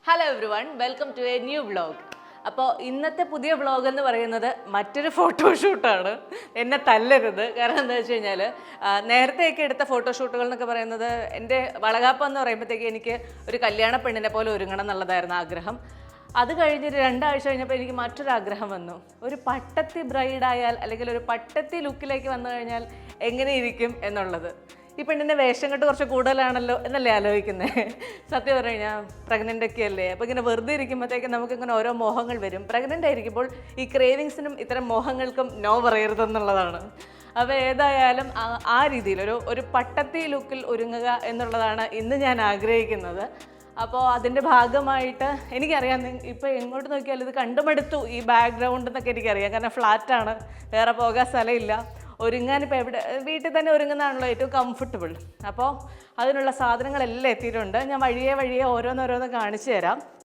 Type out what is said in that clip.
Hello everyone, welcome to a new vlog. അപ്പോൾ ഇന്നത്തെ പുതിയ വ്ളോഗ് എന്ന് പറയുന്നത് മറ്റൊരു ഫോട്ടോഷൂട്ടാണ്. എന്നെ തല്ലരുത്, കാരണം എന്താ വെച്ച് കഴിഞ്ഞാൽ നേരത്തെയൊക്കെ എടുത്ത ഫോട്ടോഷൂട്ടുകൾ എന്നൊക്കെ പറയുന്നത് എൻ്റെ വളകാപ്പം എന്ന് പറയുമ്പോഴത്തേക്ക് എനിക്ക് ഒരു കല്യാണ പെണ്ണിനെ പോലെ ഒരുങ്ങണം എന്നുള്ളതായിരുന്നു ആഗ്രഹം. അത് കഴിഞ്ഞൊരു 2 ആഴ്ച കഴിഞ്ഞപ്പോൾ എനിക്ക് മറ്റൊരാഗ്രഹം വന്നു. ഒരു പട്ടത്തി ബ്രൈഡായാൽ അല്ലെങ്കിൽ ഒരു പട്ടത്തി ലുക്കിലേക്ക് വന്നു കഴിഞ്ഞാൽ എങ്ങനെയിരിക്കും എന്നുള്ളത്. ഈ പെണ്ണിൻ്റെ വേഷം കെട്ട് കുറച്ച് കൂടുതലാണല്ലോ എന്നല്ലേ ആലോചിക്കുന്നത്. സത്യം പറഞ്ഞു കഴിഞ്ഞാൽ പ്രഗ്നൻ്റ് ഒക്കെ അല്ലേ, അപ്പോൾ ഇങ്ങനെ വെറുതെ ഇരിക്കുമ്പോഴത്തേക്കും നമുക്കിങ്ങനെ ഓരോ മോഹങ്ങൾ വരും. പ്രഗ്നൻ്റ് ആയിരിക്കുമ്പോൾ ഈ ക്രേവിങ്സിനും ഇത്തരം മോഹങ്ങൾക്കും നോ പറയരുതെന്നുള്ളതാണ്. അപ്പോൾ ഏതായാലും ആ രീതിയിൽ ഒരു പട്ടത്തി ലുക്കിൽ ഒരുങ്ങുക എന്നുള്ളതാണ് ഇന്ന് ഞാൻ ആഗ്രഹിക്കുന്നത്. അപ്പോൾ അതിൻ്റെ ഭാഗമായിട്ട് എനിക്കറിയാം, ഇപ്പോൾ എങ്ങോട്ട് നോക്കിയാലും ഇത് കണ്ടുമടുത്തു ഈ ബാക്ക്ഗ്രൗണ്ട് എന്നൊക്കെ എനിക്കറിയാം. കാരണം ഫ്ലാറ്റാണ്, വേറെ പോകാൻ സ്ഥലമില്ല. ഒരുങ്ങാനിപ്പോൾ എവിടെ, വീട്ടിൽ തന്നെ ഒരുങ്ങുന്നതാണല്ലോ ഏറ്റവും കംഫർട്ടബിൾ. അപ്പോൾ അതിനുള്ള സാധനങ്ങളെല്ലാം എത്തിയിട്ടുണ്ട്. ഞാൻ വഴിയെ ഓരോന്നോരോന്ന് കാണിച്ചു തരാം.